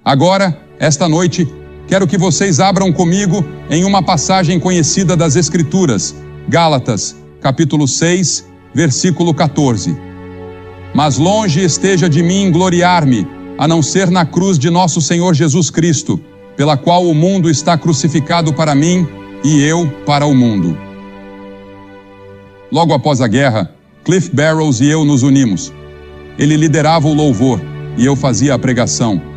Agora, esta noite, quero que vocês abram comigo em uma passagem conhecida das Escrituras, Gálatas, capítulo 6, versículo 14. Mas longe esteja de mim gloriar-me, a não ser na cruz de nosso Senhor Jesus Cristo, pela qual o mundo está crucificado para mim e eu para o mundo. Logo após a guerra, Cliff Barrows e eu nos unimos. Ele liderava o louvor e eu fazia a pregação.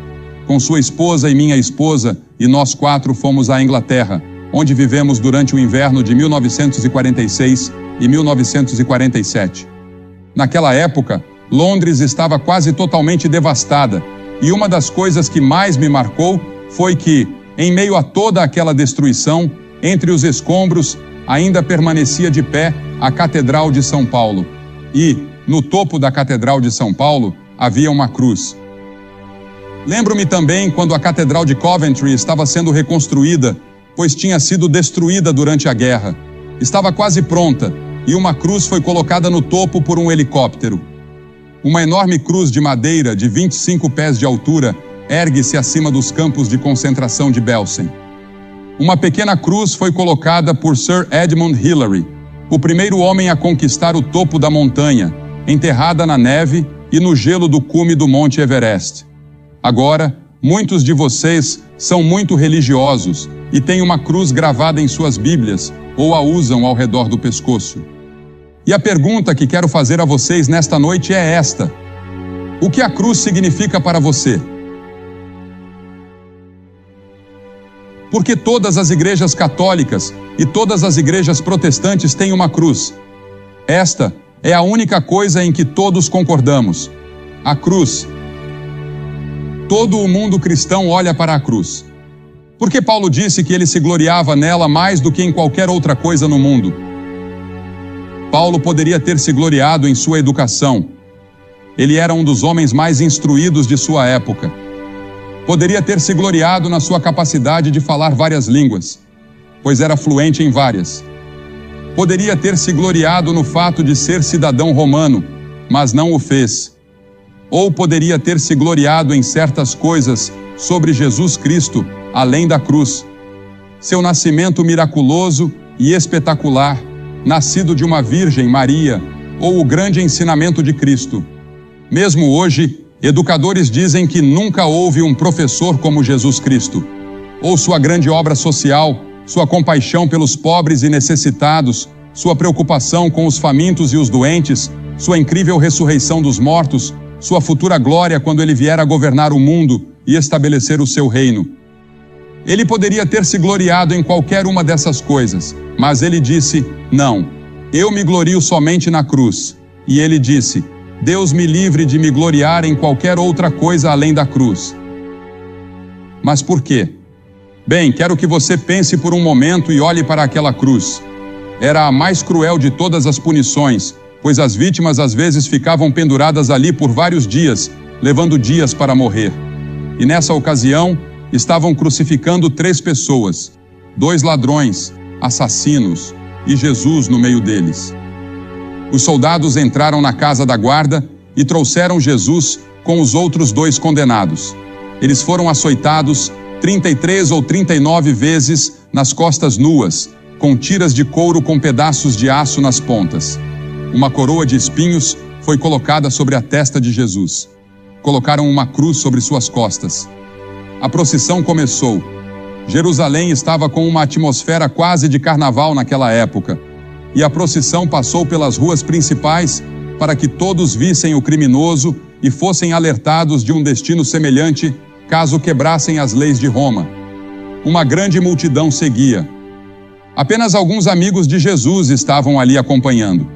Com sua esposa e minha esposa, e nós 4 fomos à Inglaterra, onde vivemos durante o inverno de 1946 e 1947. Naquela época, Londres estava quase totalmente devastada, e uma das coisas que mais me marcou foi que, em meio a toda aquela destruição, entre os escombros, ainda permanecia de pé a Catedral de São Paulo. E, no topo da Catedral de São Paulo, havia uma cruz. Lembro-me também quando a Catedral de Coventry estava sendo reconstruída, pois tinha sido destruída durante a guerra. Estava quase pronta, e uma cruz foi colocada no topo por um helicóptero. Uma enorme cruz de madeira de 25 pés de altura ergue-se acima dos campos de concentração de Belsen. Uma pequena cruz foi colocada por Sir Edmund Hillary, o primeiro homem a conquistar o topo da montanha, enterrada na neve e no gelo do cume do Monte Everest. Agora, muitos de vocês são muito religiosos e têm uma cruz gravada em suas Bíblias ou a usam ao redor do pescoço. E a pergunta que quero fazer a vocês nesta noite é esta: o que a cruz significa para você? Porque todas as igrejas católicas e todas as igrejas protestantes têm uma cruz. Esta é a única coisa em que todos concordamos: a cruz. Todo o mundo cristão olha para a cruz. Porque Paulo disse que ele se gloriava nela mais do que em qualquer outra coisa no mundo. Paulo poderia ter se gloriado em sua educação. Ele era um dos homens mais instruídos de sua época. Poderia ter se gloriado na sua capacidade de falar várias línguas, pois era fluente em várias. Poderia ter se gloriado no fato de ser cidadão romano, mas não o fez. Ou poderia ter se gloriado em certas coisas sobre Jesus Cristo, além da cruz. Seu nascimento miraculoso e espetacular, nascido de uma Virgem Maria, ou o grande ensinamento de Cristo. Mesmo hoje, educadores dizem que nunca houve um professor como Jesus Cristo. Ou sua grande obra social, sua compaixão pelos pobres e necessitados, sua preocupação com os famintos e os doentes, sua incrível ressurreição dos mortos, sua futura glória quando ele vier a governar o mundo e estabelecer o seu reino. Ele poderia ter se gloriado em qualquer uma dessas coisas, mas ele disse: não, eu me glorio somente na cruz. E ele disse: Deus me livre de me gloriar em qualquer outra coisa além da cruz. Mas por quê? Bem, quero que você pense por um momento e olhe para aquela cruz. Era a mais cruel de todas as punições, pois as vítimas às vezes ficavam penduradas ali por vários dias, levando dias para morrer. E nessa ocasião, estavam crucificando 3 pessoas, 2 ladrões, assassinos, e Jesus no meio deles. Os soldados entraram na casa da guarda e trouxeram Jesus com os outros 2 condenados. Eles foram açoitados 33 ou 39 vezes nas costas nuas, com tiras de couro com pedaços de aço nas pontas. Uma coroa de espinhos foi colocada sobre a testa de Jesus. Colocaram uma cruz sobre suas costas. A procissão começou. Jerusalém estava com uma atmosfera quase de carnaval naquela época. E a procissão passou pelas ruas principais para que todos vissem o criminoso e fossem alertados de um destino semelhante caso quebrassem as leis de Roma. Uma grande multidão seguia. Apenas alguns amigos de Jesus estavam ali acompanhando.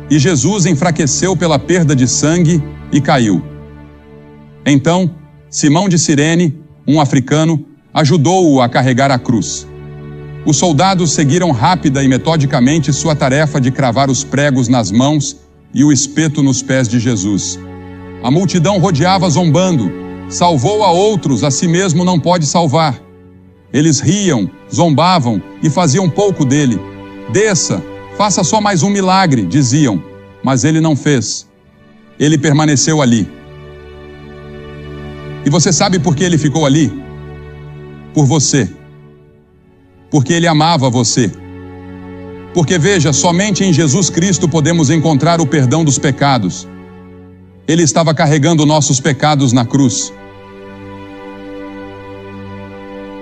E Jesus enfraqueceu pela perda de sangue e caiu. Então, Simão de Cirene, um africano, ajudou-o a carregar a cruz. Os soldados seguiram rápida e metodicamente sua tarefa de cravar os pregos nas mãos e o espeto nos pés de Jesus. A multidão rodeava zombando: salvou a outros, a si mesmo não pode salvar. Eles riam, zombavam e faziam pouco dele. Desça, faça só mais um milagre, diziam, mas ele não fez. Ele permaneceu ali. E você sabe por que ele ficou ali? Por você. Porque ele amava você. Porque veja, somente em Jesus Cristo podemos encontrar o perdão dos pecados. Ele estava carregando nossos pecados na cruz.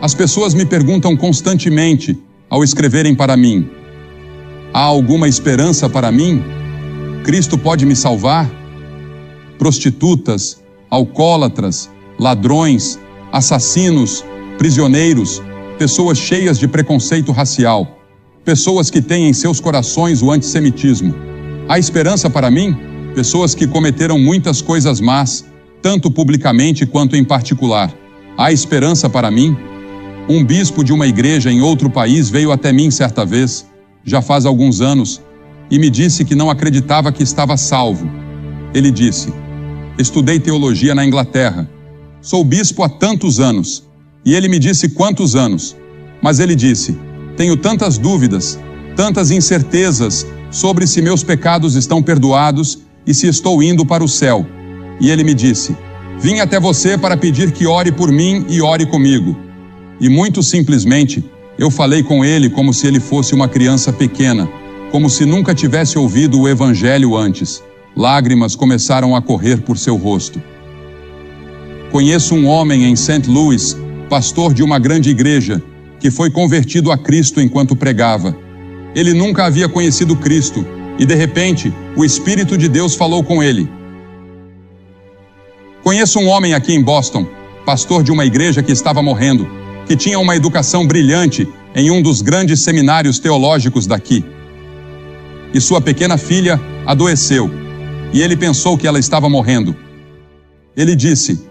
As pessoas me perguntam constantemente, ao escreverem para mim: há alguma esperança para mim? Cristo pode me salvar? Prostitutas, alcoólatras, ladrões, assassinos, prisioneiros, pessoas cheias de preconceito racial, pessoas que têm em seus corações o antissemitismo. Há esperança para mim? Pessoas que cometeram muitas coisas más, tanto publicamente quanto em particular. Há esperança para mim? Um bispo de uma igreja em outro país veio até mim certa vez, já faz alguns anos, e me disse que não acreditava que estava salvo. Ele disse: estudei teologia na Inglaterra. Sou bispo há tantos anos. E ele me disse quantos anos. Mas ele disse: tenho tantas dúvidas, tantas incertezas sobre se meus pecados estão perdoados e se estou indo para o céu. E ele me disse: vim até você para pedir que ore por mim e ore comigo. E muito simplesmente, eu falei com ele como se ele fosse uma criança pequena, como se nunca tivesse ouvido o Evangelho antes. Lágrimas começaram a correr por seu rosto. Conheço um homem em St. Louis, pastor de uma grande igreja, que foi convertido a Cristo enquanto pregava. Ele nunca havia conhecido Cristo e, de repente, o Espírito de Deus falou com ele. Conheço um homem aqui em Boston, pastor de uma igreja que estava morrendo, que tinha uma educação brilhante em um dos grandes seminários teológicos daqui. E sua pequena filha adoeceu, e ele pensou que ela estava morrendo. Ele disse: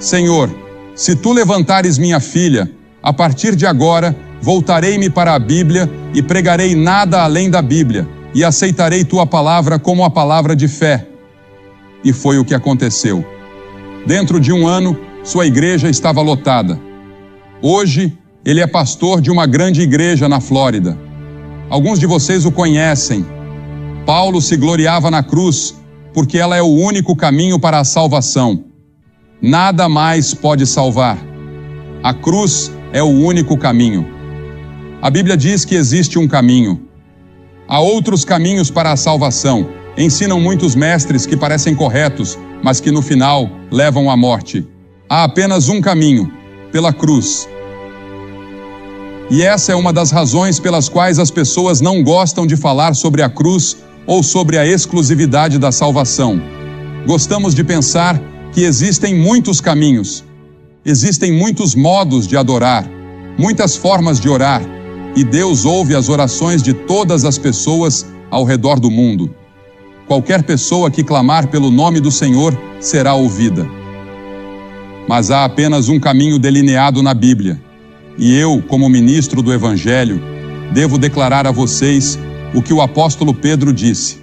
Senhor, se tu levantares minha filha, a partir de agora voltarei-me para a Bíblia e pregarei nada além da Bíblia, e aceitarei tua palavra como a palavra de fé. E foi o que aconteceu. Dentro de um ano, sua igreja estava lotada. Hoje, ele é pastor de uma grande igreja na Flórida. Alguns de vocês o conhecem. Paulo se gloriava na cruz, porque ela é o único caminho para a salvação. Nada mais pode salvar. A cruz é o único caminho. A Bíblia diz que existe um caminho. Há outros caminhos para a salvação. Ensinam muitos mestres que parecem corretos, mas que no final levam à morte. Há apenas um caminho, pela cruz. E essa é uma das razões pelas quais as pessoas não gostam de falar sobre a cruz ou sobre a exclusividade da salvação. Gostamos de pensar que existem muitos caminhos, existem muitos modos de adorar, muitas formas de orar, e Deus ouve as orações de todas as pessoas ao redor do mundo. Qualquer pessoa que clamar pelo nome do Senhor será ouvida. Mas há apenas um caminho delineado na Bíblia, e eu, como ministro do Evangelho, devo declarar a vocês o que o apóstolo Pedro disse.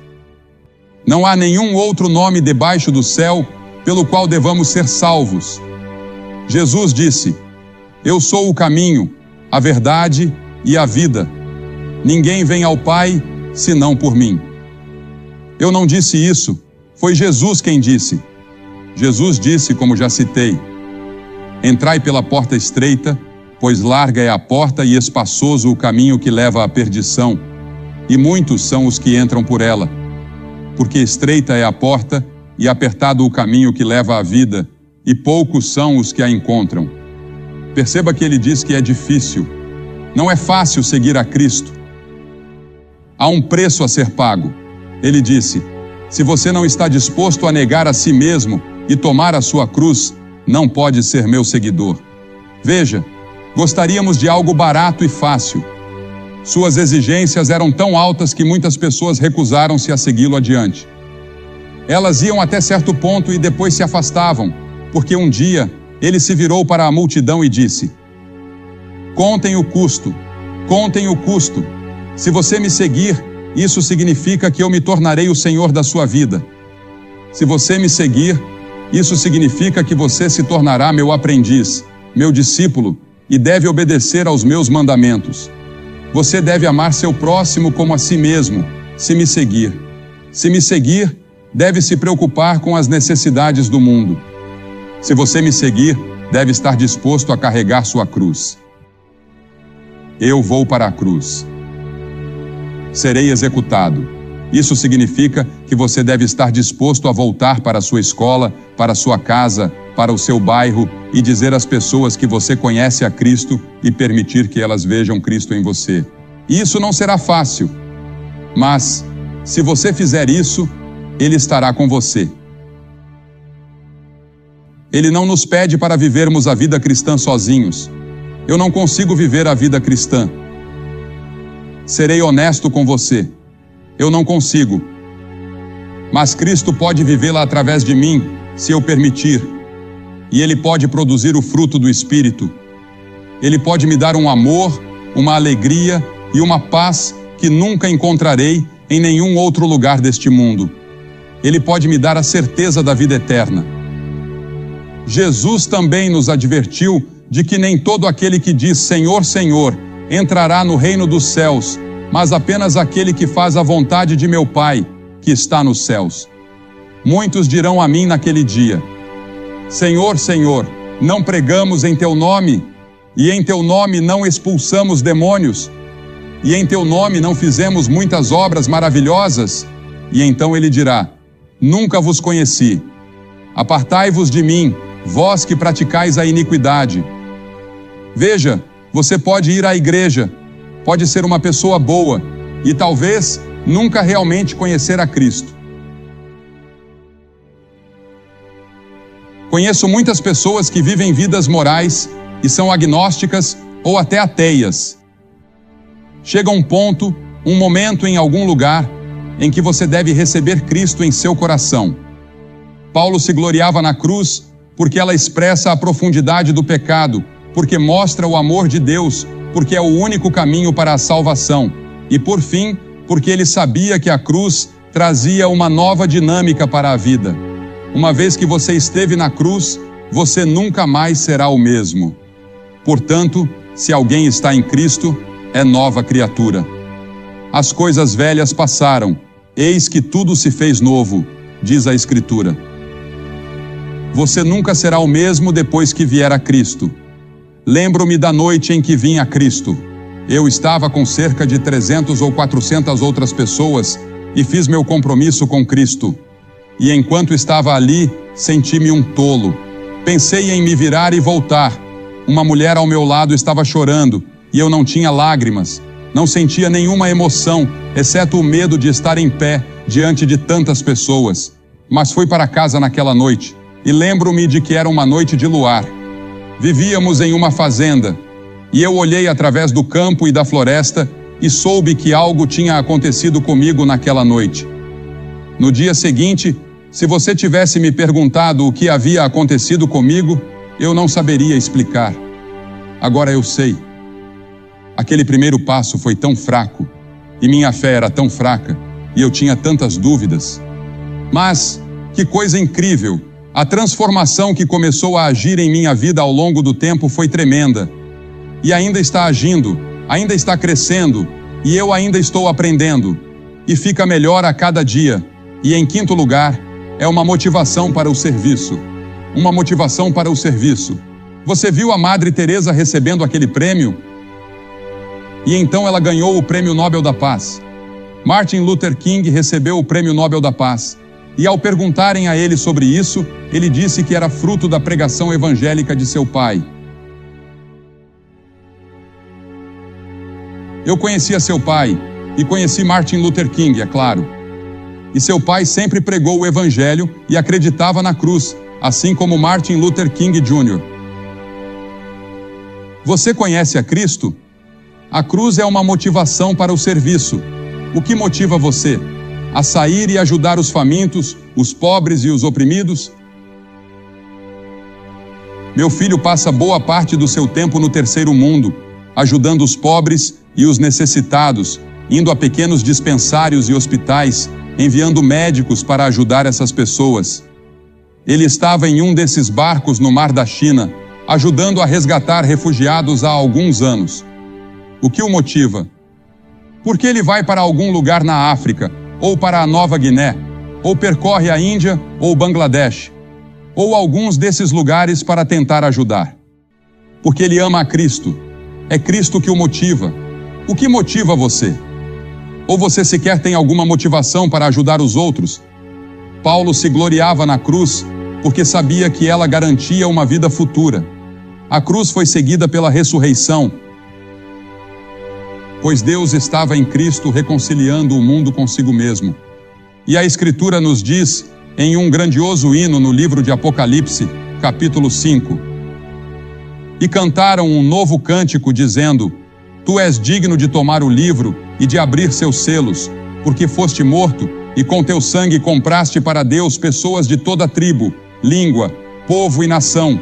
Não há nenhum outro nome debaixo do céu pelo qual devamos ser salvos. Jesus disse: eu sou o caminho, a verdade e a vida. Ninguém vem ao Pai senão por mim. Eu não disse isso, foi Jesus quem disse. Jesus disse, como já citei: entrai pela porta estreita, pois larga é a porta e espaçoso o caminho que leva à perdição, e muitos são os que entram por ela. Porque estreita é a porta e apertado o caminho que leva à vida, e poucos são os que a encontram. Perceba que ele diz que é difícil. Não é fácil seguir a Cristo. Há um preço a ser pago. Ele disse: se você não está disposto a negar a si mesmo e tomar a sua cruz, não pode ser meu seguidor. Veja, gostaríamos de algo barato e fácil. Suas exigências eram tão altas que muitas pessoas recusaram-se a segui-lo adiante. Elas iam até certo ponto e depois se afastavam, porque um dia ele se virou para a multidão e disse: contem o custo, contem o custo. Se você me seguir, isso significa que eu me tornarei o Senhor da sua vida. Se você me seguir, isso significa que você se tornará meu aprendiz, meu discípulo, e deve obedecer aos meus mandamentos. Você deve amar seu próximo como a si mesmo, se me seguir. Se me seguir, deve se preocupar com as necessidades do mundo. Se você me seguir, deve estar disposto a carregar sua cruz. Eu vou para a cruz. Serei executado. Isso significa que você deve estar disposto a voltar para a sua escola, para a sua casa, para o seu bairro e dizer às pessoas que você conhece a Cristo e permitir que elas vejam Cristo em você. Isso não será fácil, mas se você fizer isso, Ele estará com você. Ele não nos pede para vivermos a vida cristã sozinhos. Eu não consigo viver a vida cristã. Serei honesto com você. Eu não consigo. Mas Cristo pode vivê-la através de mim, se eu permitir. E Ele pode produzir o fruto do Espírito. Ele pode me dar um amor, uma alegria e uma paz que nunca encontrarei em nenhum outro lugar deste mundo. Ele pode me dar a certeza da vida eterna. Jesus também nos advertiu de que nem todo aquele que diz Senhor, Senhor, entrará no reino dos céus, mas apenas aquele que faz a vontade de meu Pai, que está nos céus. Muitos dirão a mim naquele dia: Senhor, Senhor, não pregamos em Teu nome, e em Teu nome não expulsamos demônios, e em Teu nome não fizemos muitas obras maravilhosas? E então Ele dirá: Nunca vos conheci. Apartai-vos de mim, vós que praticais a iniquidade. Veja, você pode ir à igreja, pode ser uma pessoa boa e talvez nunca realmente conhecer a Cristo. Conheço muitas pessoas que vivem vidas morais e são agnósticas ou até ateias. Chega um ponto, um momento em algum lugar, em que você deve receber Cristo em seu coração. Paulo se gloriava na cruz porque ela expressa a profundidade do pecado, porque mostra o amor de Deus, porque é o único caminho para a salvação. E por fim, porque ele sabia que a cruz trazia uma nova dinâmica para a vida. Uma vez que você esteve na cruz, você nunca mais será o mesmo. Portanto, se alguém está em Cristo, é nova criatura. As coisas velhas passaram, eis que tudo se fez novo, diz a Escritura. Você nunca será o mesmo depois que vier a Cristo. Lembro-me da noite em que vim a Cristo. Eu estava com cerca de 300 ou 400 outras pessoas e fiz meu compromisso com Cristo. E enquanto estava ali, senti-me um tolo. Pensei em me virar e voltar. Uma mulher ao meu lado estava chorando e eu não tinha lágrimas. Não sentia nenhuma emoção, exceto o medo de estar em pé diante de tantas pessoas. Mas fui para casa naquela noite e lembro-me de que era uma noite de luar. Vivíamos em uma fazenda, e eu olhei através do campo e da floresta e soube que algo tinha acontecido comigo naquela noite. No dia seguinte, se você tivesse me perguntado o que havia acontecido comigo, eu não saberia explicar. Agora eu sei. Aquele primeiro passo foi tão fraco, e minha fé era tão fraca, e eu tinha tantas dúvidas. Mas, que coisa incrível! A transformação que começou a agir em minha vida ao longo do tempo foi tremenda. E ainda está agindo, ainda está crescendo, e eu ainda estou aprendendo. E fica melhor a cada dia. E em quinto lugar, é uma motivação para o serviço. Uma motivação para o serviço. Você viu a Madre Teresa recebendo aquele prêmio? E então ela ganhou o Prêmio Nobel da Paz. Martin Luther King recebeu o Prêmio Nobel da Paz. E ao perguntarem a ele sobre isso, ele disse que era fruto da pregação evangélica de seu pai. Eu conhecia seu pai e conheci Martin Luther King, é claro. E seu pai sempre pregou o evangelho e acreditava na cruz, assim como Martin Luther King Jr. Você conhece a Cristo? A cruz é uma motivação para o serviço. O que motiva você? A sair e ajudar os famintos, os pobres e os oprimidos? Meu filho passa boa parte do seu tempo no terceiro mundo, ajudando os pobres e os necessitados, indo a pequenos dispensários e hospitais, enviando médicos para ajudar essas pessoas. Ele estava em um desses barcos no Mar da China, ajudando a resgatar refugiados há alguns anos. O que o motiva? Por que ele vai para algum lugar na África ou para a Nova Guiné? ou percorre a Índia ou Bangladesh, ou alguns desses lugares para tentar ajudar. Porque ele ama a Cristo. É Cristo que o motiva. O que motiva você? Ou você sequer tem alguma motivação para ajudar os outros? Paulo se gloriava na cruz porque sabia que ela garantia uma vida futura. A cruz foi seguida pela ressurreição, pois Deus estava em Cristo reconciliando o mundo consigo mesmo. E a Escritura nos diz, em um grandioso hino no livro de Apocalipse, capítulo 5, e cantaram um novo cântico dizendo: Tu és digno de tomar o livro e de abrir seus selos, porque foste morto e com teu sangue compraste para Deus pessoas de toda tribo, língua, povo e nação,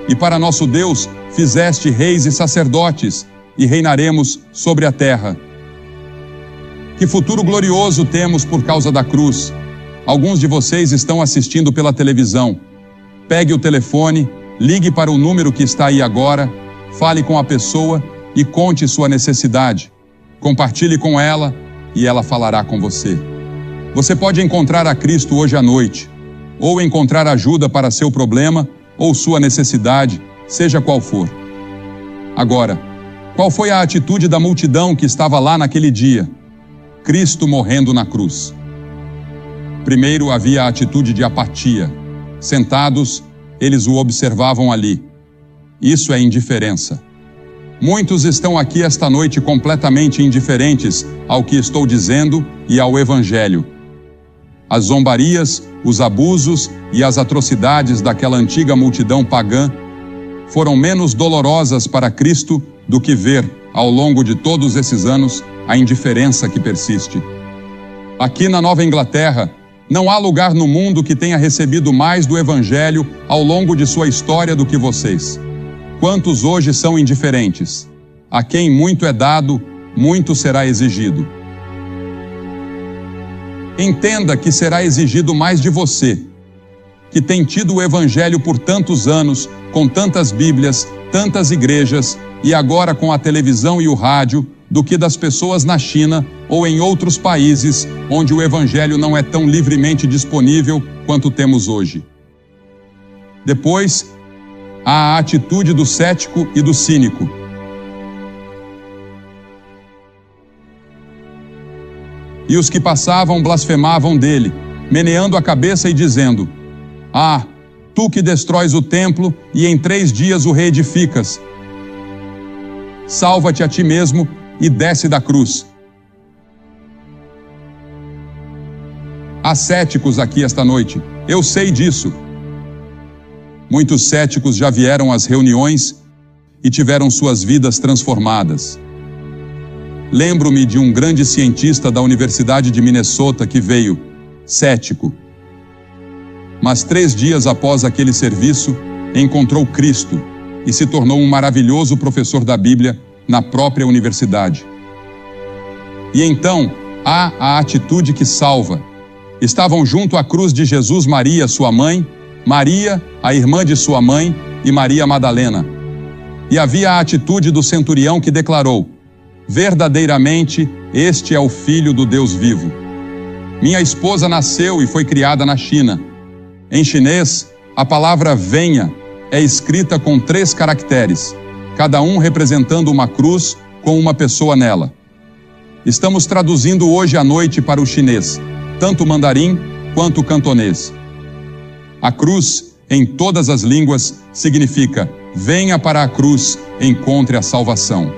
e para nosso Deus fizeste reis e sacerdotes, e reinaremos sobre a terra. Que futuro glorioso temos por causa da cruz. Alguns de vocês estão assistindo pela televisão. Pegue o telefone, ligue para o número que está aí agora, fale com a pessoa e conte sua necessidade. Compartilhe com ela e ela falará com você. Você pode encontrar a Cristo hoje à noite, ou encontrar ajuda para seu problema ou sua necessidade, seja qual for. Agora, qual foi a atitude da multidão que estava lá naquele dia? Cristo morrendo na cruz. Primeiro havia a atitude de apatia. Sentados, eles o observavam ali. Isso é indiferença. Muitos estão aqui esta noite completamente indiferentes ao que estou dizendo e ao Evangelho. As zombarias, os abusos e as atrocidades daquela antiga multidão pagã foram menos dolorosas para Cristo do que ver, ao longo de todos esses anos, a indiferença que persiste. Aqui na Nova Inglaterra, não há lugar no mundo que tenha recebido mais do Evangelho ao longo de sua história do que vocês. Quantos hoje são indiferentes? A quem muito é dado, muito será exigido. Entenda que será exigido mais de você, que tem tido o Evangelho por tantos anos, com tantas Bíblias, tantas igrejas, e agora com a televisão e o rádio, do que das pessoas na China ou em outros países onde o Evangelho não é tão livremente disponível quanto temos hoje. Depois, há a atitude do cético e do cínico. E os que passavam blasfemavam dele, meneando a cabeça e dizendo: Ah, tu que destróis o templo e em 3 dias o reedificas, salva-te a ti mesmo e desce da cruz. Há céticos aqui esta noite, eu sei disso. Muitos céticos já vieram às reuniões e tiveram suas vidas transformadas. Lembro-me de um grande cientista da Universidade de Minnesota que veio, cético. Mas 3 dias após aquele serviço, encontrou Cristo e se tornou um maravilhoso professor da Bíblia na própria universidade. E então, há a atitude que salva. Estavam junto à cruz de Jesus Maria, sua mãe, Maria, a irmã de sua mãe, e Maria Madalena. E havia a atitude do centurião que declarou: verdadeiramente, este é o Filho do Deus vivo. Minha esposa nasceu e foi criada na China. Em chinês, a palavra venha é escrita com 3 caracteres, cada um representando uma cruz com uma pessoa nela. Estamos traduzindo hoje à noite para o chinês, tanto o mandarim quanto o cantonês. A cruz, em todas as línguas, significa: venha para a cruz, encontre a salvação.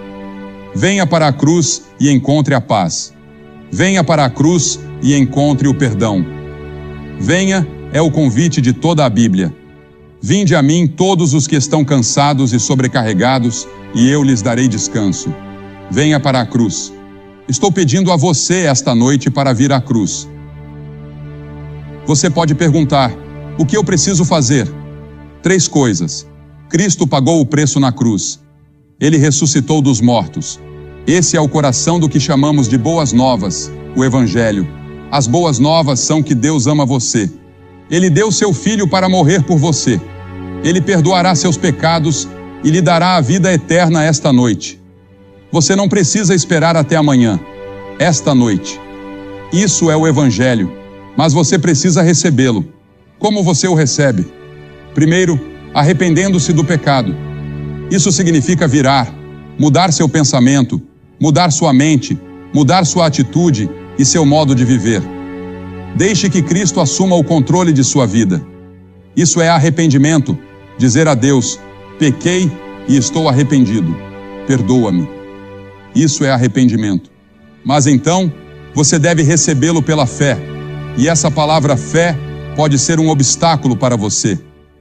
Venha para a cruz e encontre a paz. Venha para a cruz e encontre o perdão. Venha é o convite de toda a Bíblia. Vinde a mim todos os que estão cansados e sobrecarregados, e eu lhes darei descanso. Venha para a cruz. Estou pedindo a você esta noite para vir à cruz. Você pode perguntar: o que eu preciso fazer? 3 coisas. Cristo pagou o preço na cruz. Ele ressuscitou dos mortos. Esse é o coração do que chamamos de boas novas, o Evangelho. As boas novas são que Deus ama você. Ele deu seu Filho para morrer por você. Ele perdoará seus pecados e lhe dará a vida eterna esta noite. Você não precisa esperar até amanhã. Esta noite. Isso é o Evangelho. mas você precisa recebê-lo. Como você o recebe? Primeiro, arrependendo-se do pecado. Isso significa virar, mudar seu pensamento, mudar sua mente, mudar sua atitude e seu modo de viver. Deixe que Cristo assuma o controle de sua vida. Isso é arrependimento, dizer a Deus: pequei e estou arrependido. Perdoa-me. Isso é arrependimento. Mas então, você deve recebê-lo pela fé. E essa palavra fé pode ser um obstáculo para você.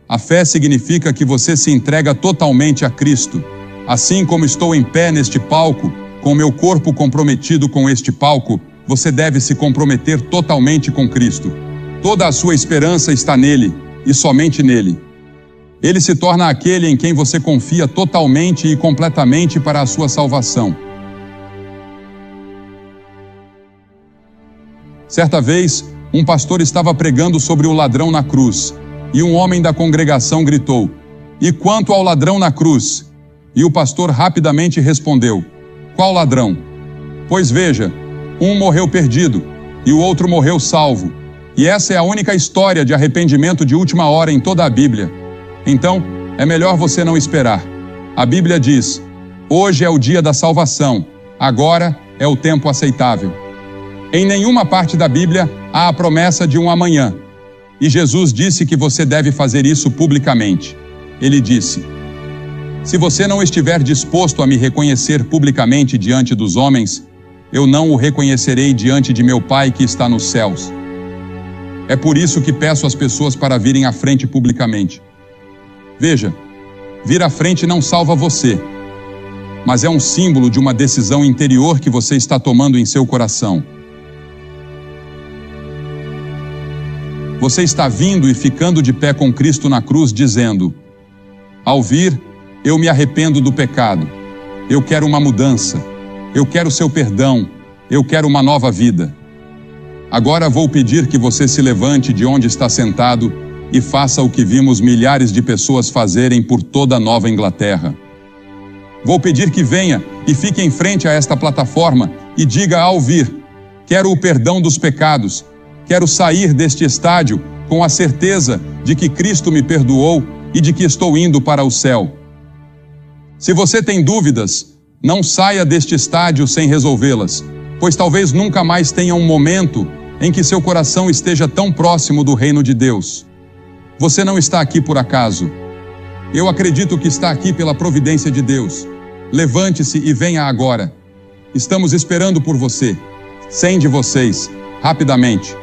A fé significa que você se entrega totalmente a Cristo. Assim como estou em pé neste palco, com meu corpo comprometido com este palco, você deve se comprometer totalmente com Cristo. Toda a sua esperança está nele, e somente nele. Ele se torna aquele em quem você confia totalmente e completamente para a sua salvação. Certa vez, um pastor estava pregando sobre o ladrão na cruz, e um homem da congregação gritou: "E quanto ao ladrão na cruz?" E o pastor rapidamente respondeu: "Qual ladrão? Pois veja, um morreu perdido, e o outro morreu salvo. E essa é a única história de arrependimento de última hora em toda a Bíblia. Então, é melhor você não esperar. A Bíblia diz: hoje é o dia da salvação, agora é o tempo aceitável." Em nenhuma parte da Bíblia há a promessa de um amanhã. E Jesus disse que você deve fazer isso publicamente. Ele disse: "Se você não estiver disposto a me reconhecer publicamente diante dos homens, eu não o reconhecerei diante de meu Pai que está nos céus." É por isso que peço às pessoas para virem à frente publicamente. Veja, vir à frente não salva você, mas é um símbolo de uma decisão interior que você está tomando em seu coração. Você está vindo e ficando de pé com Cristo na cruz, dizendo: "Ao vir, eu me arrependo do pecado. Eu quero uma mudança. Eu quero seu perdão. Eu quero uma nova vida." Agora vou pedir que você se levante de onde está sentado e faça o que vimos milhares de pessoas fazerem por toda a Nova Inglaterra. Vou pedir que venha e fique em frente a esta plataforma e diga ao vir: "Quero o perdão dos pecados. Quero sair deste estádio com a certeza de que Cristo me perdoou e de que estou indo para o céu." Se você tem dúvidas, não saia deste estádio sem resolvê-las, pois talvez nunca mais tenha um momento em que seu coração esteja tão próximo do reino de Deus. Você não está aqui por acaso. Eu acredito que está aqui pela providência de Deus. Levante-se e venha agora. Estamos esperando por você. 100 de vocês, rapidamente.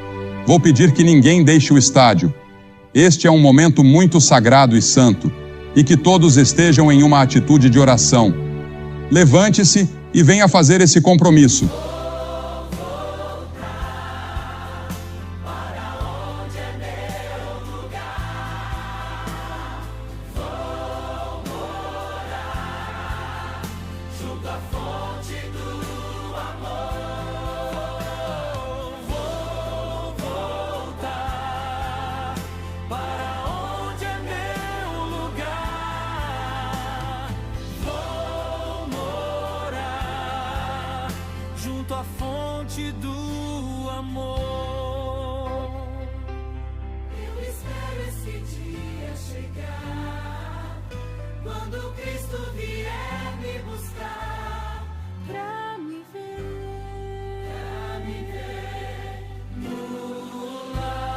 Vou pedir que ninguém deixe o estádio. Este é um momento muito sagrado e santo, e que todos estejam em uma atitude de oração. Levante-se e venha fazer esse compromisso. Junto à fonte do amor. Eu espero esse dia chegar, quando Cristo vier me buscar, pra me ver no lar.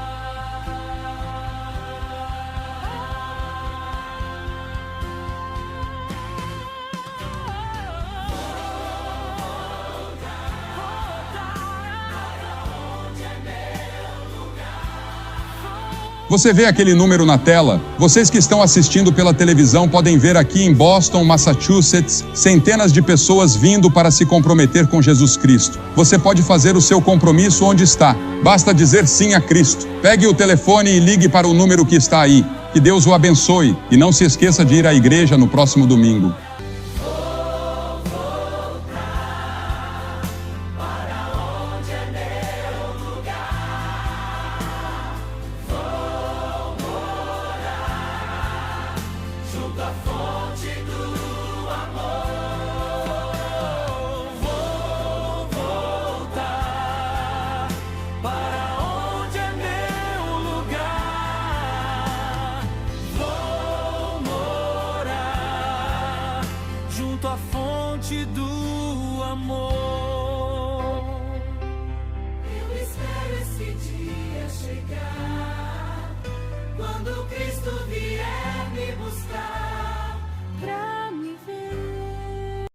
Você vê aquele número na tela? Vocês que estão assistindo pela televisão podem ver aqui em Boston, Massachusetts, centenas de pessoas vindo para se comprometer com Jesus Cristo. Você pode fazer o seu compromisso onde está. Basta dizer sim a Cristo. Pegue o telefone e ligue para o número que está aí. Que Deus o abençoe e não se esqueça de ir à igreja no próximo domingo. Junto à fonte do amor, vou voltar para onde é junto à fonte do amor. Eu espero esse dia chegar, quando Cristo